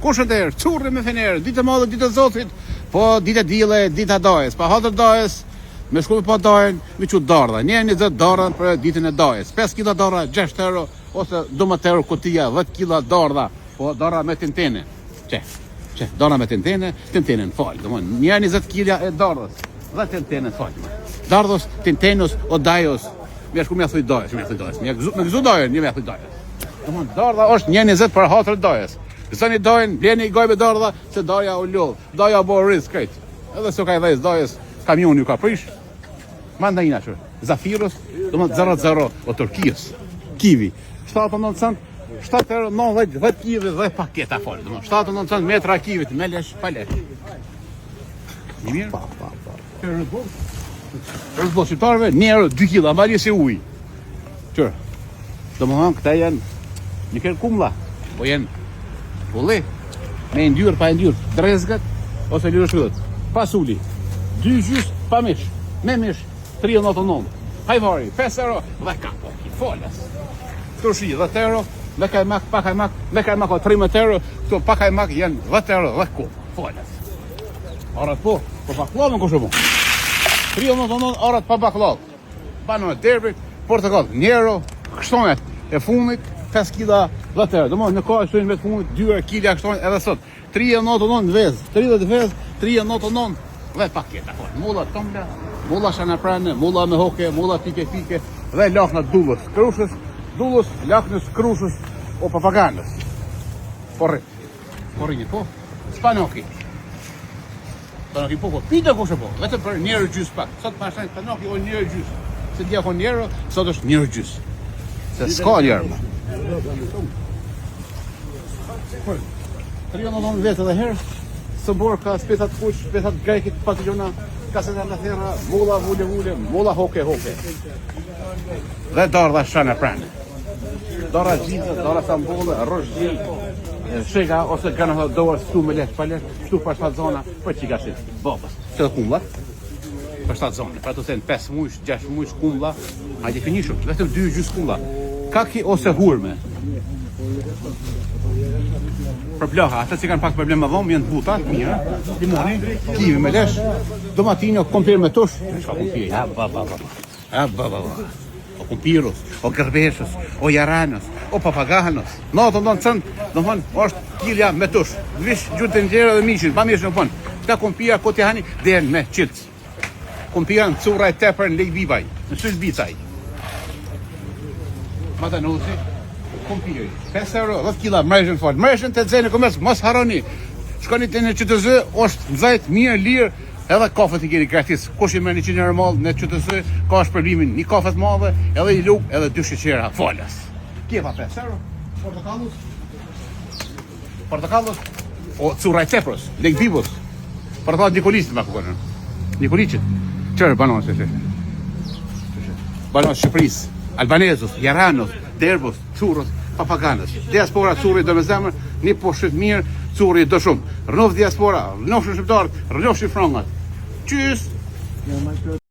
Kush është erë? Curri me fenerë, ditë e madhe, ditë e Zotit, po ditë e dielle, ditë e dajës. Pa hatër dajës, me shku me pa dajën, me që darda. Një 20 darda për ditën e dajës. 5 kila darda, 6 euro, ose 12 euro kutia, 10 kila darda, po darda me tintene. Që, darda me tintene në falë. Një 20 kila e dardës, 10 tintene në falë. Dardës, tintenos, o dajos, me shku me thuj dajës, me gëzu dajën, një me thuj dajës. Darda është një 20 për hatër dajës. Zani dajën, bleni i gajbe dardha, se daja u lodh, daja bo rriz krejt. Edhe se ka i dhejës dajës, kamion ju ka prish. Manda ina që, Zafirës, do më 00 o Turkijës, Kivi, 790 cent, 7 euro, 90 Kivi dhe paketa folë, 790 cent metra Kivit, me lesh, pa lesh. Një mirë? Rëzbo shqiptarëve, 1 euro, 2 kila, mbalje se uj. Qërë, do më thonë, këta janë një kërë kumla, po janë Vole, me ndyrë, pa ndyrë, drezgat, ose lirë shkëdët. Pas uli, 2 gjys, pa mish, me mish, 3,99. Hajvari, 5 euro, dhe ka po, i folas. Turshi, 10 euro, dhe kajmak, pa kajmak, dhe kajmak o 13 euro, këto pa kajmak janë 10 euro, dhe ku, folas. Arat po baklavë në kështë mu. 3,99 arat pa baklavë. Banë me derbi, portakall, 1 euro, kështonet e fundit, 5 kila 10 euro. Domthonjë në kohë shtojnë vetë fundit 2 kila kështonë edhe sot. 3,99 në vezë, 30 vezë, 3,99 dhe paketa. Mulla tomla, mulla shanaprane, mulla me hoke, mulla pike dhe lakna dullës, krushës, laknës, krushës o papaganës. Porri po, spanoki. Spanoki po, pita kushe po, vetëm për 1 euro gjys pak. Sot pa shtajnë spanoki o 1 euro gjys. Se dja ko 1 euro, sot është 1 euro gjys. Se s'ka 1 euro. 3,99 vetë edhe herë, së borë ka spetat kush, spetat grejkit, patillona, kasetat në thera, mulla vule, mulla hoke. Dhe darda shana prane. Darda gjithë, darda sambolle, rosh gjithë, shega ose kanë të dorë stu me lesh, pa lesh, shtu për 7 zona, për që ka shetë, babës. Që dhe kumlat, për 7 zona, për të sen 5 mujsh, 6 mujsh kumla, a definishëm, vetëm 2 gjys kumla. Kaki ose hurme. Për plaha, ata që kanë pak probleme dhomë, janë të buta, mira, limoni, kivi me lesh, domatino, kompir me tush, shka kompir, o kompiros, o gërbeshës, o jaranës, o papaganos, 99 cent, do thonë, është kilja me tush, vish gjurë të nxerë dhe mishin, pa mirë në ponë, këta kompira këtë jahani, dhe me qilës. Kompira në cura e tepër në lejë bibaj, në sylë bicaj. Matanosi, kompiri, 5 euro, 10 kila, mrejshën falë. Mrejshën të dzejnë e këmës, mos haroni. Shkoni të në QTZ, është nëzajt, mirë, lirë, edhe kafët i keni gratis. Kush i merë 100 euro malë në QTZ, ka është përbimin një kafët madhe, edhe i lukë, edhe 2 sheqera, falas. Kje pa 5 euro, portakallus, o cura e tepros, lek bibus, portakallus Nikolisit ma këkonë. Nikolicit, qërë banon Shqipëris. Albanezus, Jaranos, Derbos, Curros, Papaganës. Diaspora Curri do me zemër, një po shqit mirë, Curri do shumë. Rënof diaspora, rënof shqiptarët, rënof shqifrongat. Qys!